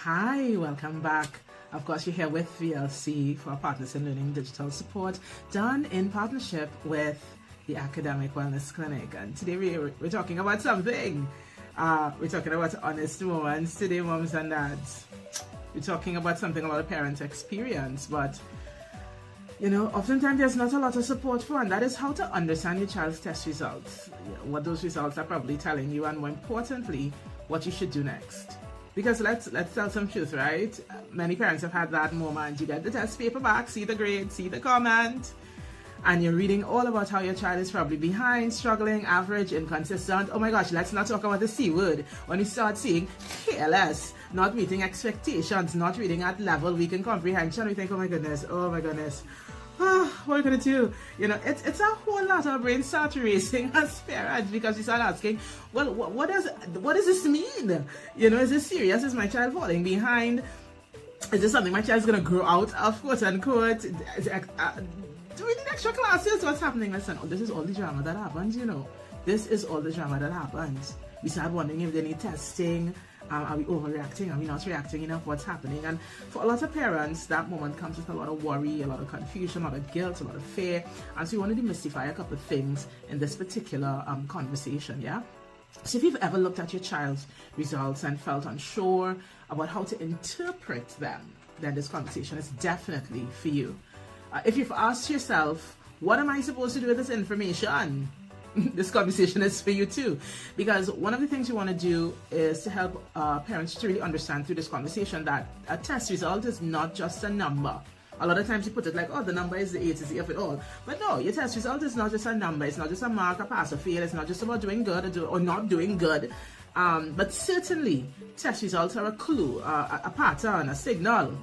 Hi, welcome back. Of course, you're here with VLC for Partners in Learning Digital Support, done in partnership with the Academic Wellness Clinic. And today we're talking about something. We're talking about honest moments today, moms and dads. We're talking about something a lot of parents experience, but oftentimes there's not a lot of support for, and that is how to understand your child's test results, what those results are probably telling you, and more importantly, what you should do next. Because let's tell some truth, right? Many parents have had that moment. You get the test paper back, see the grade, see the comment, and you're reading all about how your child is probably behind, struggling, average, inconsistent. Oh my gosh, let's not talk about the C word. When you start seeing careless, not meeting expectations, not reading at level, weak in comprehension, we think, oh my goodness, what are we gonna do? It's a whole lot. Our brains start racing as parents because we start asking, well, what does this mean? Is this serious? Is my child falling behind? Is this something my child's gonna grow out of, quote unquote? Do we need extra classes? What's happening? Listen, this is all the drama that happens. This is all the drama that happens. We start wondering if they need testing. Are we overreacting? Are we not reacting enough? What's happening? And for a lot of parents, that moment comes with a lot of worry, a lot of confusion, a lot of guilt, a lot of fear. And so we want to demystify a couple of things in this particular conversation, yeah? So if you've ever looked at your child's results and felt unsure about how to interpret them, then this conversation is definitely for you. If you've asked yourself, what am I supposed to do with this information? This conversation is for you too, because one of the things you want to do is to help parents to really understand through this conversation that a test result is not just a number. A lot of times you put it like, oh, the number is the A to Z of it all. But no, your test result is not just a number. It's not just a mark, a pass, or fail. It's not just about doing good or not doing good. But certainly, test results are a clue, a pattern, a signal.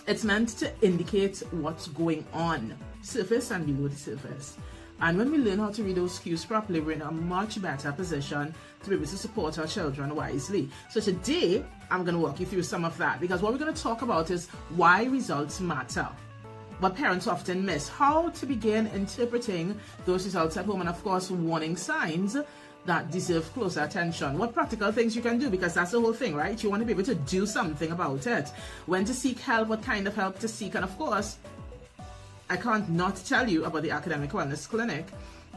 It's meant to indicate what's going on, surface and below the surface. And when we learn how to read those cues properly, we're in a much better position to be able to support our children wisely. So today, I'm going to walk you through some of that, because what we're going to talk about is why results matter, what parents often miss, how to begin interpreting those results at home, and of course, warning signs that deserve closer attention. What practical things you can do, because that's the whole thing, right? You want to be able to do something about it. When to seek help, what kind of help to seek, and of course, I can't not tell you about the Academic Wellness Clinic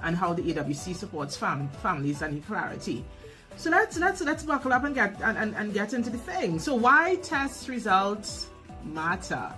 and how the AWC supports families that need clarity. So let's buckle up and get into the thing. So why test results matter?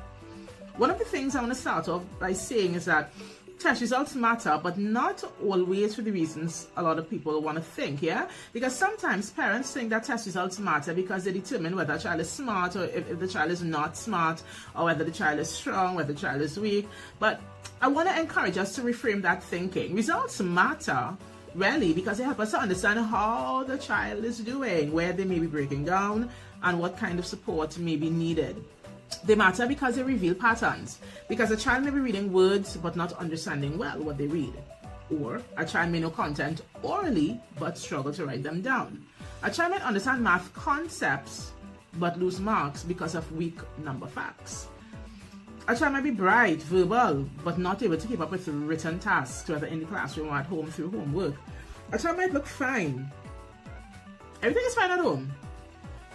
One of the things I want to start off by saying is that test results matter, but not always for the reasons a lot of people want to think, yeah? Because sometimes parents think that test results matter because they determine whether a child is smart or if the child is not smart, or whether the child is strong, whether the child is weak. But I want to encourage us to reframe that thinking. Results matter, really, because they help us to understand how the child is doing, where they may be breaking down, and what kind of support may be needed. They matter because they reveal patterns, because a child may be reading words but not understanding well what they read, or a child may know content orally but struggle to write them down. A child might understand math concepts but lose marks because of weak number facts. A child might be bright, verbal, but not able to keep up with written tasks, whether in the classroom or at home through homework. A child might look fine. Everything is fine at home,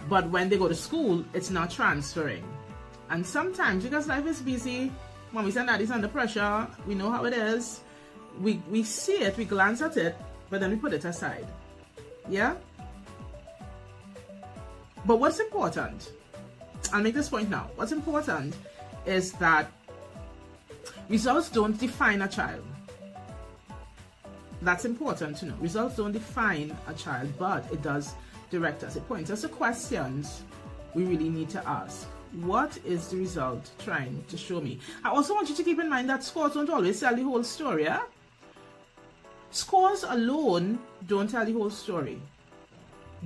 but when they go to school, it's not transferring. And sometimes, because life is busy, mommies and daddies under pressure, we know how it is. We see it, we glance at it, but then we put it aside. Yeah? But what's important, I'll make this point now. What's important is that results don't define a child. That's important to know. Results don't define a child, but it does direct us. It points us to questions we really need to ask. What is the result trying to show me? I also want you to keep in mind that scores don't always tell the whole story. Yeah? Scores alone don't tell the whole story.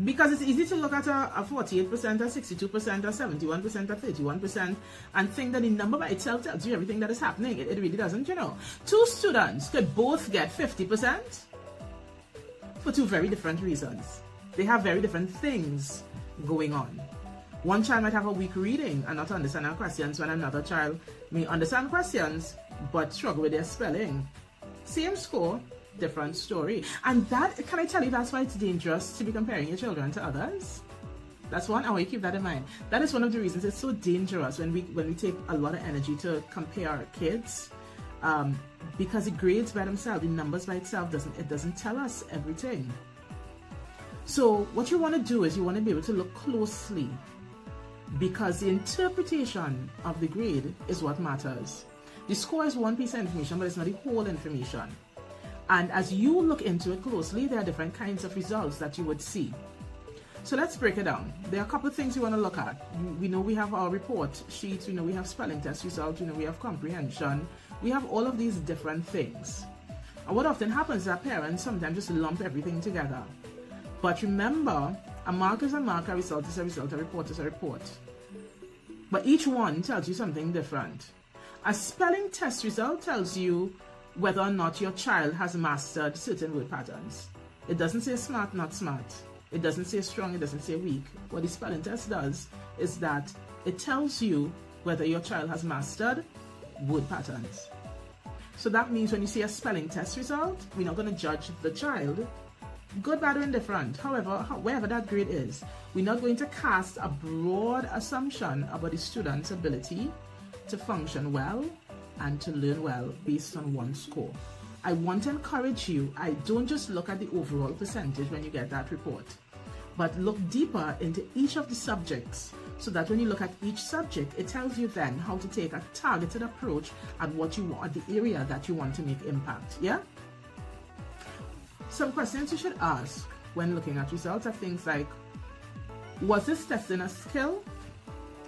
Because it's easy to look at a 48%, a 62%, a 71%, a 31% and think that the number by itself tells you everything that is happening. It really doesn't, Two students could both get 50% for two very different reasons. They have very different things going on. One child might have a weak reading and not understand our questions, when another child may understand questions but struggle with their spelling. Same score, different story. And that, can I tell you, that's why it's dangerous to be comparing your children to others. That's one. I want you to keep that in mind. That is one of the reasons it's so dangerous when we take a lot of energy to compare our kids, because the grades by themselves, the numbers by itself doesn't tell us everything. So what you want to do is you want to be able to look closely, because the interpretation of the grade is what matters. The score is one piece of information, but it's not the whole information. And as you look into it closely, there are different kinds of results that you would see. So let's break it down. There are a couple of things you want to look at. We know we have our report sheets, we know we have spelling test results, we know we have comprehension. We have all of these different things. And what often happens is that parents sometimes just lump everything together. But remember, a mark is a mark, a result is a result, a report is a report. But each one tells you something different. A spelling test result tells you whether or not your child has mastered certain word patterns. It doesn't say smart, not smart. It doesn't say strong, it doesn't say weak. What the spelling test does is that it tells you whether your child has mastered word patterns. So that means when you see a spelling test result, we're not going to judge the child, good, bad, or indifferent. However, wherever that grade is, we're not going to cast a broad assumption about the student's ability to function well and to learn well based on one score. I want to encourage you, I don't just look at the overall percentage when you get that report, but look deeper into each of the subjects, so that when you look at each subject, it tells you then how to take a targeted approach at what you want, the area that you want to make impact. Yeah? Some questions you should ask when looking at results are things like, was this testing a skill?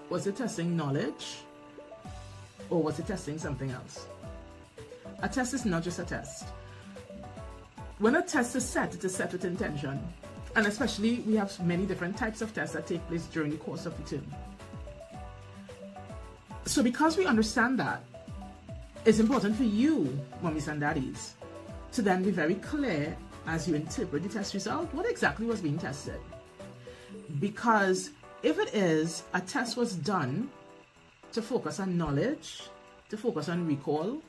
Was it testing knowledge? Or was it testing something else? A test is not just a test. When a test is set, it is set with intention. And especially, we have many different types of tests that take place during the course of the term. So because we understand that, it's important for you, mummies and daddies, to then be very clear as you interpret the test result, what exactly was being tested. Because if it is a test was done to focus on knowledge, to focus on recall,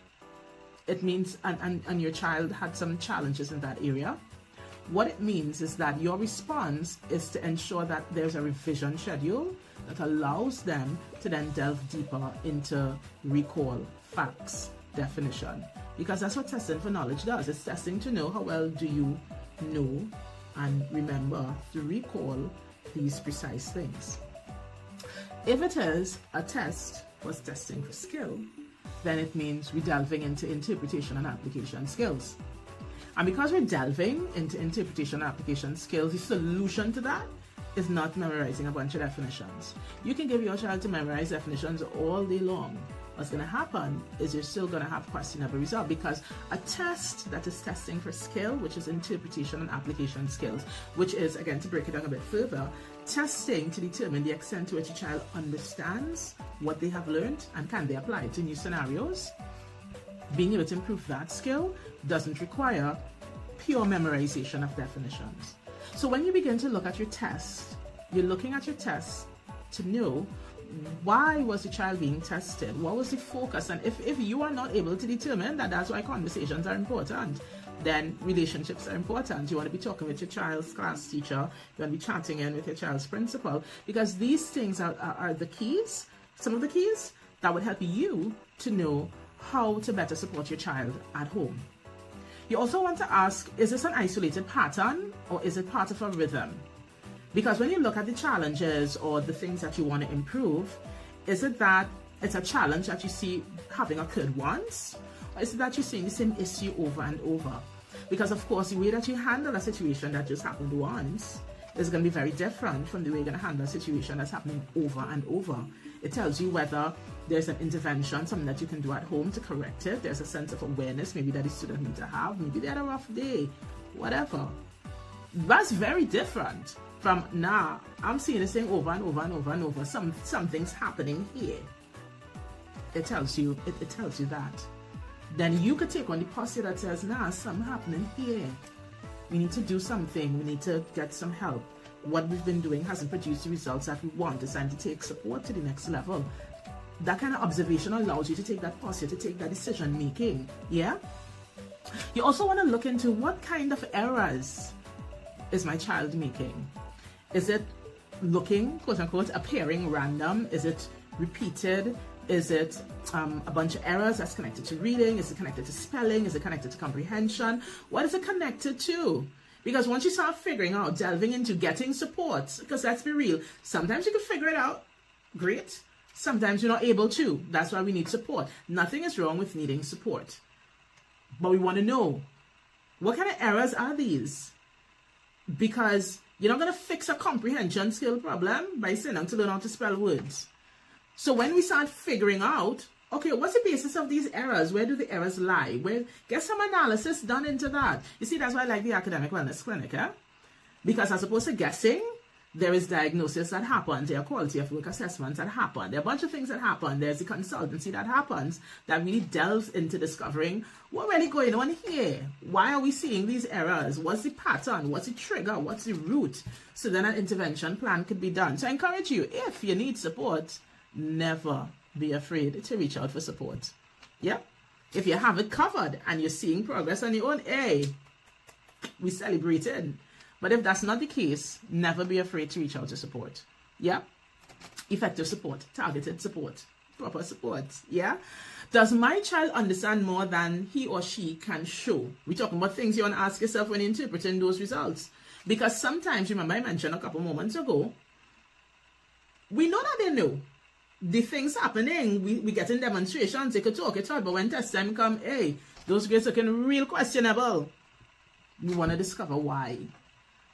it means, and your child had some challenges in that area, what it means is that your response is to ensure that there's a revision schedule that allows them to then delve deeper into recall, facts, definition. Because that's what testing for knowledge does. It's testing to know how well do you know and remember to recall these precise things. If it is a test was testing for skill, then it means we're delving into interpretation and application skills. And because we're delving into interpretation and application skills, the solution to that is not memorizing a bunch of definitions. You can give your child to memorize definitions all day long. What's going to happen is you're still going to have questionable result, because a test that is testing for skill, which is interpretation and application skills, which is, again, to break it down a bit further, testing to determine the extent to which a child understands what they have learned and can they apply it to new scenarios. Being able to improve that skill doesn't require pure memorization of definitions. So when you begin to look at your test, you're looking at your test to know why was the child being tested, what was the focus, and if you are not able to determine that, that's why conversations are important, then relationships are important. You want to be talking with your child's class teacher, you want to be chatting in with your child's principal, because these things are the keys, some of the keys that would help you to know how to better support your child at home. You also want to ask, is this an isolated pattern or is it part of a rhythm? Because when you look at the challenges or the things that you want to improve, is it that it's a challenge that you see having occurred once? Or is it that you're seeing the same issue over and over? Because of course, the way that you handle a situation that just happened once is going to be very different from the way you're going to handle a situation that's happening over and over. It tells you whether there's an intervention, something that you can do at home to correct it. There's a sense of awareness maybe that the student needs to have. Maybe they had a rough day, whatever. That's very different from, nah, I'm seeing this thing over and over and over and over. Something's happening here. It tells you that. Then you could take on the posture that says, nah, something happening here. We need to do something. We need to get some help. What we've been doing hasn't produced the results that we want. It's time to take support to the next level. That kind of observation allows you to take that posture, to take that decision making. Yeah? You also want to look into what kind of errors is my child making. Is it looking, quote unquote, appearing random? Is it repeated? Is it a bunch of errors that's connected to reading? Is it connected to spelling? Is it connected to comprehension? What is it connected to? Because once you start figuring out, delving into getting support, because let's be real, sometimes you can figure it out, great. Sometimes you're not able to. That's why we need support. Nothing is wrong with needing support. But we want to know, what kind of errors are these? Because you're not going to fix a comprehension skill problem by sitting down to learn how to spell words. So when we start figuring out, okay, what's the basis of these errors? Where do the errors lie? Get some analysis done into that. You see, that's why I like the Academic Wellness Clinic, eh? Because as opposed to guessing, there is diagnosis that happens, there are quality of work assessments that happen, there are a bunch of things that happen, there's the consultancy that happens that really delves into discovering what's really going on here. Why are we seeing these errors? What's the pattern? What's the trigger? What's the root? So then an intervention plan could be done. So I encourage you, if you need support, never be afraid to reach out for support. Yeah? If you have it covered and you're seeing progress on your own, hey, we celebrated. But if that's not the case, never be afraid to reach out to support. Yeah? Effective support, targeted support, proper support. Yeah? Does my child understand more than he or she can show? We're talking about things you want to ask yourself when interpreting those results. Because sometimes, remember I mentioned a couple moments ago, we know that they know. The things happening, we get in demonstrations, they could talk it out, but when test time come, hey, those grades are looking real questionable. We want to discover why.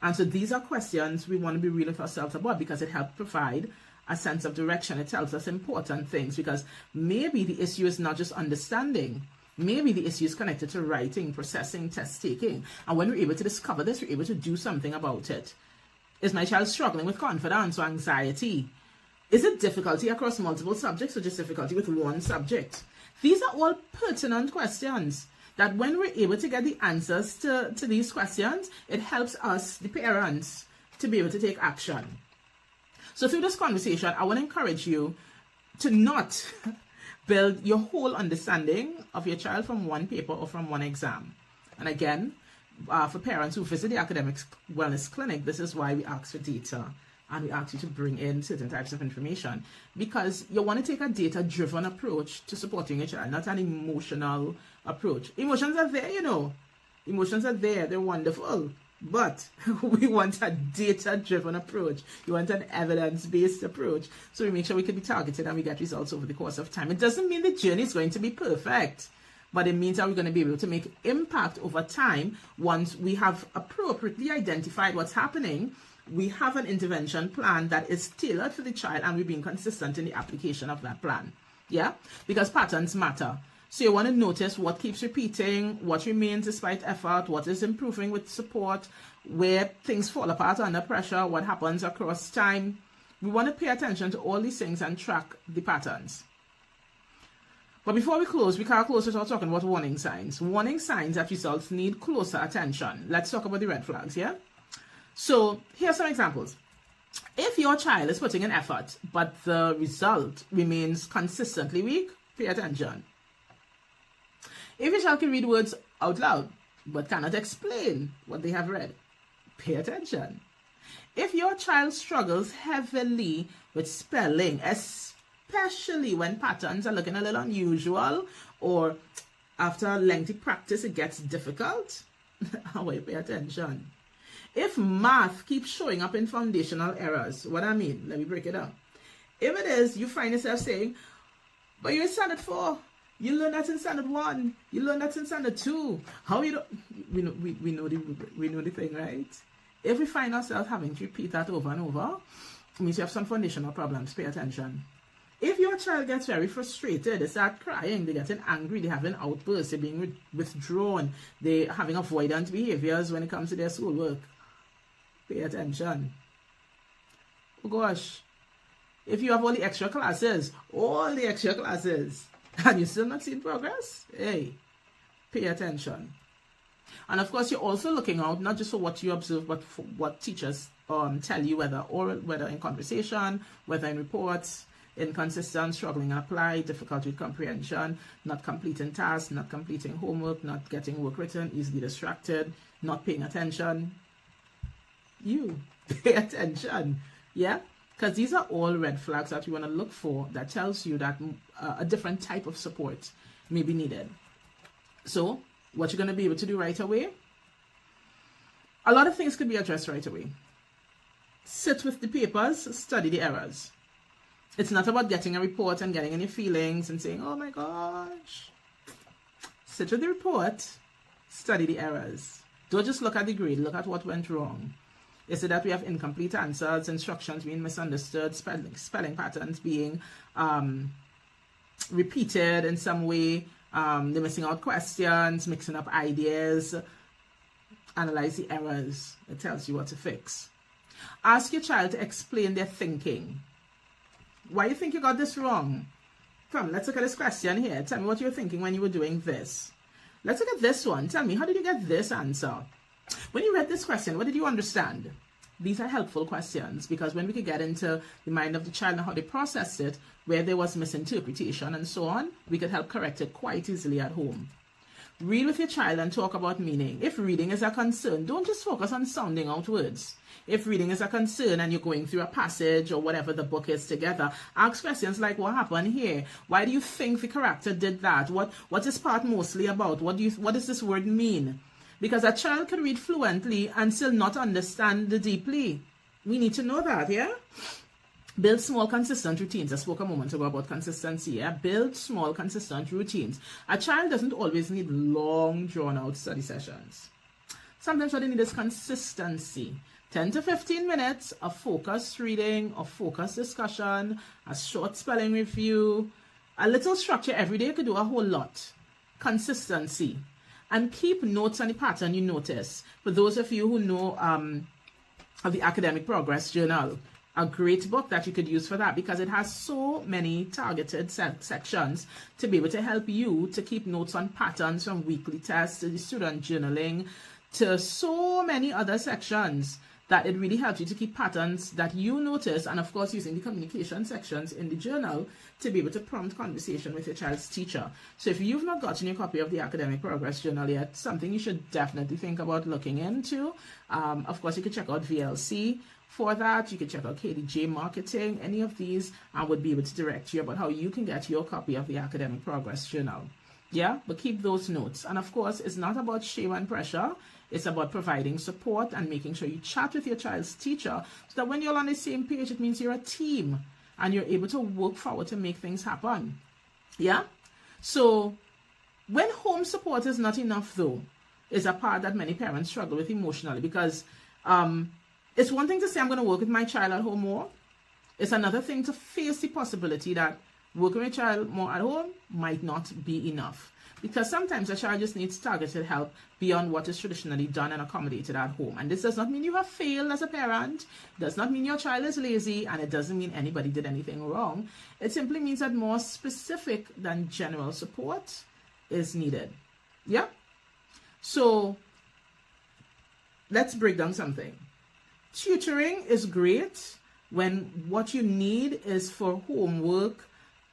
And so these are questions we want to be real with ourselves about, because it helps provide a sense of direction. It tells us important things, because maybe the issue is not just understanding. Maybe the issue is connected to writing, processing, test taking. And when we're able to discover this, we're able to do something about it. Is my child struggling with confidence or anxiety? Is it difficulty across multiple subjects or just difficulty with one subject? These are all pertinent questions that when we're able to get the answers to these questions, it helps us, the parents, to be able to take action. So through this conversation, I want to encourage you to not build your whole understanding of your child from one paper or from one exam. And again, for parents who visit the Academic Wellness Clinic, this is why we ask for data. And we ask you to bring in certain types of information, because you want to take a data-driven approach to supporting your child, not an emotional approach. Emotions are there, you know. Emotions are there. They're wonderful. But we want a data-driven approach. You want an evidence-based approach. So we make sure we can be targeted and we get results over the course of time. It doesn't mean the journey is going to be perfect, but it means that we're going to be able to make impact over time once we have appropriately identified what's happening. We have an intervention plan that is tailored for the child, and we're being consistent in the application of that plan. Yeah? Because patterns matter. So you want to notice what keeps repeating, what remains despite effort, what is improving with support, where things fall apart under pressure, what happens across time. We want to pay attention to all these things and track the patterns. But before we close, we can't close without talking about warning signs. Warning signs that results need closer attention. Let's talk about the red flags, yeah? So here are some examples. If your child is putting in effort, but the result remains consistently weak, pay attention. If your child can read words out loud, but cannot explain what they have read, pay attention. If your child struggles heavily with spelling, especially when patterns are looking a little unusual, or after lengthy practice it gets difficult, pay attention. If math keeps showing up in foundational errors, what I mean, let me break it down. If it is, you find yourself saying, but you're in standard 4, you learn that in standard 1, you learn that in standard 2. How you don't, we know the thing, right? If we find ourselves having to repeat that over and over, it means you have some foundational problems. Pay attention. If your child gets very frustrated, they start crying, they're getting angry, they're having outbursts, they're being withdrawn, they're having avoidant behaviors when it comes to their schoolwork, pay attention. Oh gosh, if you have all the extra classes, and you're still not seeing progress, hey, pay attention. And of course, you're also looking out not just for what you observe, but for what teachers tell you, whether in conversation, whether in reports. Inconsistent, struggling apply, difficulty with comprehension, not completing tasks, not completing homework, not getting work written, easily distracted, not paying attention. You pay attention. Yeah, because these are all red flags that you want to look for that tells you that a different type of support may be needed. So what you're going to be able to do right away, a lot of things could be addressed right away. Sit with the papers, study the errors. It's not about getting a report and getting in your feelings and saying, oh my gosh. Sit with the report, study the errors. Don't just look at the grade, look at what went wrong. Is it that we have incomplete answers, instructions being misunderstood, spelling patterns being repeated in some way, they're missing out questions, mixing up ideas? Analyze the errors. It tells you what to fix. Ask your child to explain their thinking. Why you think you got this wrong? Come, let's look at this question here. Tell me what you were thinking when you were doing this. Let's look at this one. Tell me, how did you get this answer? When you read this question, what did you understand? These are helpful questions because when we could get into the mind of the child and how they processed it, where there was misinterpretation and so on, we could help correct it quite easily at home. Read with your child and talk about meaning. If reading is a concern, don't just focus on sounding out words. If reading is a concern and you're going through a passage or whatever the book is together, ask questions like, what happened here? Why do you think the character did that? What is part mostly about? What does this word mean? Because a child can read fluently and still not understand deeply. We need to know that, yeah? Build small, consistent routines. I spoke a moment ago about consistency, yeah? Build small, consistent routines. A child doesn't always need long, drawn-out study sessions. Sometimes what they need is consistency. 10 to 15 minutes of focused reading, of focused discussion, a short spelling review. A little structure every day could do a whole lot. Consistency. And keep notes on the pattern you notice. For those of you who know of the Academic Progress Journal, a great book that you could use for that because it has so many targeted sections to be able to help you to keep notes on patterns from weekly tests to the student journaling to so many other sections that it really helps you to keep patterns that you notice, and of course using the communication sections in the journal to be able to prompt conversation with your child's teacher. So if you've not gotten your copy of the Academic Progress Journal yet, something you should definitely think about looking into. Of course, you can check out VLC for that. You can check out KDJ Marketing, any of these, and would be able to direct you about how you can get your copy of the Academic Progress Journal. Yeah, but keep those notes. And of course, it's not about shame and pressure. It's about providing support and making sure you chat with your child's teacher so that when you're on the same page, it means you're a team and you're able to work forward to make things happen. Yeah? So when home support is not enough, though, is a part that many parents struggle with emotionally because it's one thing to say I'm going to work with my child at home more. It's another thing to face the possibility that working with a child more at home might not be enough. Because sometimes a child just needs targeted help beyond what is traditionally done and accommodated at home. And this does not mean you have failed as a parent. It does not mean your child is lazy. And it doesn't mean anybody did anything wrong. It simply means that more specific than general support is needed. Yeah? So let's break down something. Tutoring is great when what you need is for homework,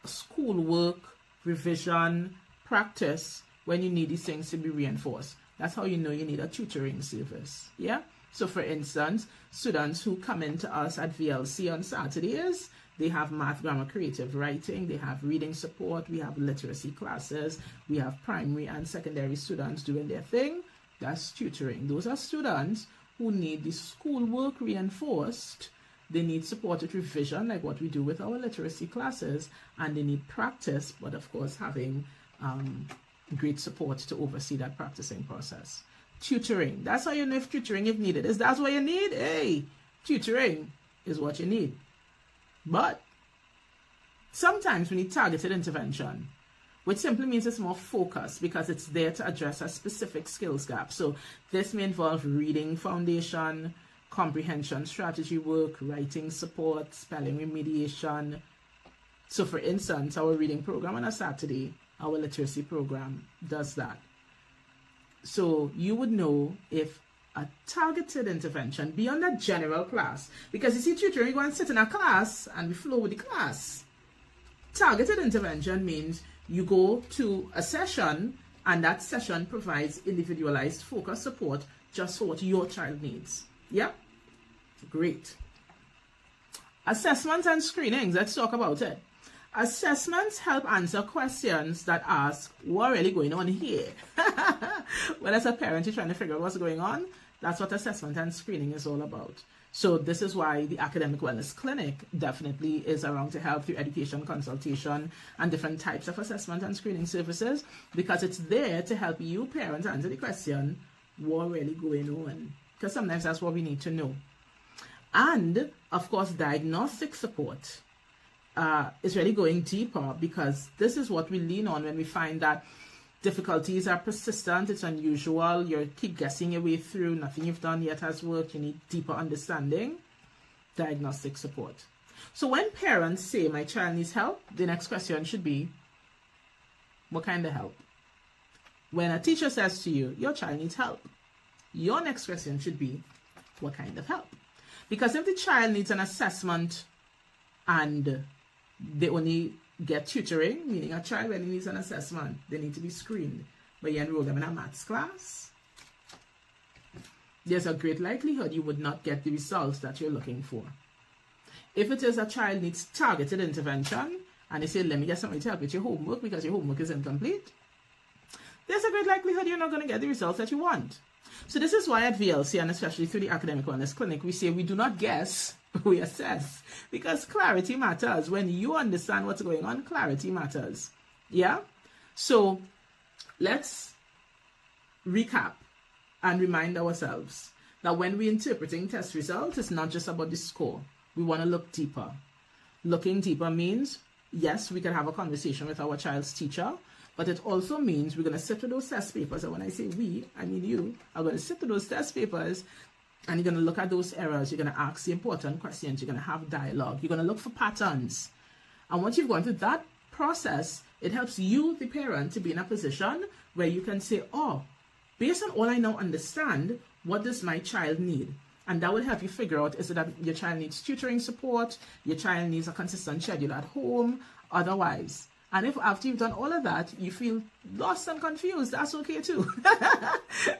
schoolwork, revision, practice, when you need these things to be reinforced. That's how you know you need a tutoring service. Yeah? So for instance, students who come into us at VLC on Saturdays, they have math, grammar, creative writing, they have reading support, we have literacy classes, we have primary and secondary students doing their thing. That's tutoring. Those are students who need the schoolwork reinforced. They need support with revision, like what we do with our literacy classes, and they need practice, but of course having great support to oversee that practicing process. Tutoring. That's how you know if tutoring is needed. Is that what you need? Hey, tutoring is what you need. But sometimes we need targeted intervention, which simply means it's more focused because it's there to address a specific skills gap. So this may involve reading foundation, comprehension strategy work, writing support, spelling remediation. So for instance, our reading program on a Saturday, our literacy program does that. So you would know if a targeted intervention beyond a general class, because you see tutoring, you go and sit in a class and we flow with the class. Targeted intervention means you go to a session and that session provides individualized focus support just for what your child needs. Yeah? Great. Assessments and screenings, let's talk about it. Assessments help answer questions that ask, what really going on here? When as a parent, you're trying to figure out what's going on, that's what assessment and screening is all about. So this is why the Academic Wellness Clinic definitely is around to help through education, consultation, and different types of assessment and screening services, because it's there to help you parents answer the question, what really going on? Because sometimes that's what we need to know. And, of course, diagnostic support is really going deeper, because this is what we lean on when we find that difficulties are persistent, it's unusual, you keep guessing your way through, nothing you've done yet has worked, you need deeper understanding. Diagnostic support. So when parents say, my child needs help, the next question should be, what kind of help? When a teacher says to you, your child needs help, your next question should be, what kind of help? Because if the child needs an assessment and they only get tutoring, meaning a child when he needs an assessment, they need to be screened, but you enroll them in a maths class, there's a great likelihood you would not get the results that you're looking for. If it is a child needs targeted intervention, and they say, let me get somebody to help with your homework because your homework is incomplete, there's a great likelihood you're not going to get the results that you want. So this is why at VLC, and especially through the Academic Wellness Clinic, we say we do not guess, we assess, because clarity matters. When you understand what's going on, clarity matters. Yeah? So let's recap and remind ourselves that when we're interpreting test results, it's not just about the score. We want to look deeper. Looking deeper means, yes, we can have a conversation with our child's teacher, but it also means we're going to sit with those test papers. And when I say we, I mean you are going to sit with those test papers, and you're going to look at those errors. You're going to ask the important questions. You're going to have dialogue. You're going to look for patterns. And once you've gone through that process, it helps you, the parent, to be in a position where you can say, oh, based on all I now understand, what does my child need? And that will help you figure out, is it that your child needs tutoring support, your child needs a consistent schedule at home, otherwise. And if after you've done all of that, you feel lost and confused, that's okay too.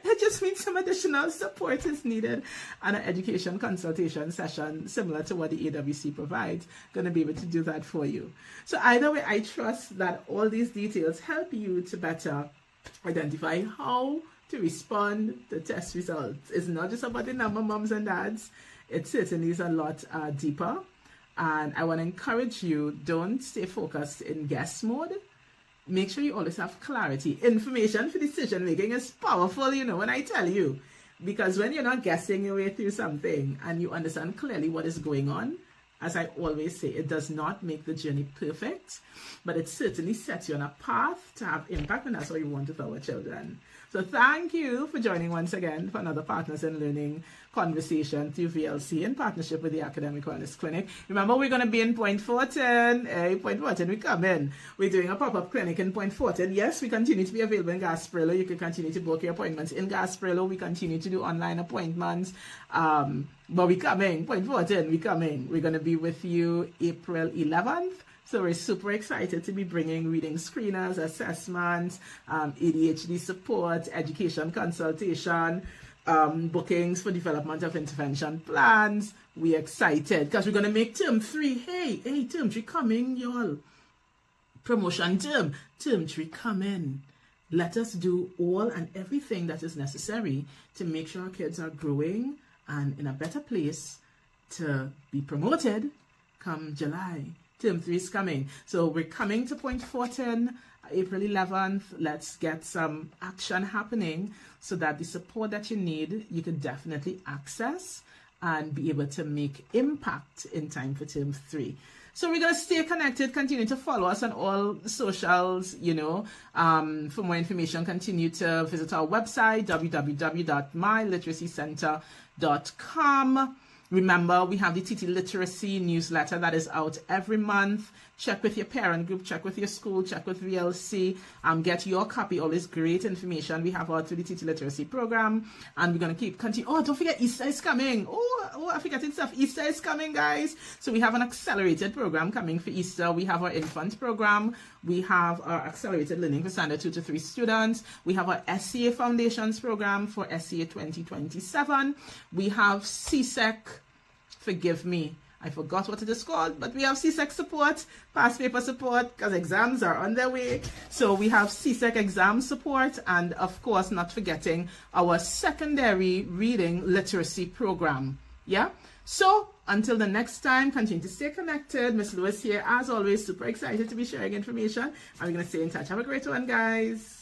It just means some additional support is needed, and an education consultation session similar to what the AWC provides, going to be able to do that for you. So either way, I trust that all these details help you to better identify how to respond to test results. It's not just about the number, moms and dads. It certainly is a lot deeper. And I want to encourage you, don't stay focused in guess mode. Make sure you always have clarity. Information for decision making is powerful, you know, when I tell you. Because when you're not guessing your way through something and you understand clearly what is going on, as I always say, it does not make the journey perfect, but it certainly sets you on a path to have impact, and that's what you want with our children. So thank you for joining once again for another Partners in Learning conversation through VLC in partnership with the Academic Wellness Clinic. Remember, we're going to be in Point Fortin. Point Fortin, we come in. We're doing a pop-up clinic in Point Fortin. Yes, we continue to be available in Gasparilla. You can continue to book your appointments in Gasparilla. We continue to do online appointments. But we coming, Point Fortin, we coming. We're going to be with you April 11th. So we're super excited to be bringing reading screeners, assessments, ADHD support, education consultation, bookings for development of intervention plans. We're excited because we're going to make term 3. Hey, term 3 coming, y'all. Promotion term 3 coming. Let us do all and everything that is necessary to make sure our kids are growing and in a better place to be promoted come July. Term 3 is coming. So we're coming to Point Fortin, April 11th. Let's get some action happening so that the support that you need, you can definitely access and be able to make impact in time for Term 3. So we're going to stay connected, continue to follow us on all socials, you know. For more information, continue to visit our website, www.myliteracycentre.com. Remember, we have the TT Literacy newsletter that is out every month. Check with your parent group, check with your school, check with VLC. Get your copy. Always great information we have out through the TT Literacy program. And we're going to continue. Oh, don't forget, Easter is coming. Oh, I'm forgetting stuff. Easter is coming, guys. So we have an accelerated program coming for Easter. We have our infant program. We have our accelerated learning for standard 2 to 3 students. We have our SCA Foundations program for SCA 2027. We have CSEC, forgive me, I forgot what it is called, but we have CSEC support, past paper support, because exams are on their way. So we have CSEC exam support, and of course, not forgetting our secondary reading literacy program. Yeah? So until the next time, continue to stay connected. Miss Lewis here, as always, super excited to be sharing information. And we're going to stay in touch. Have a great one, guys.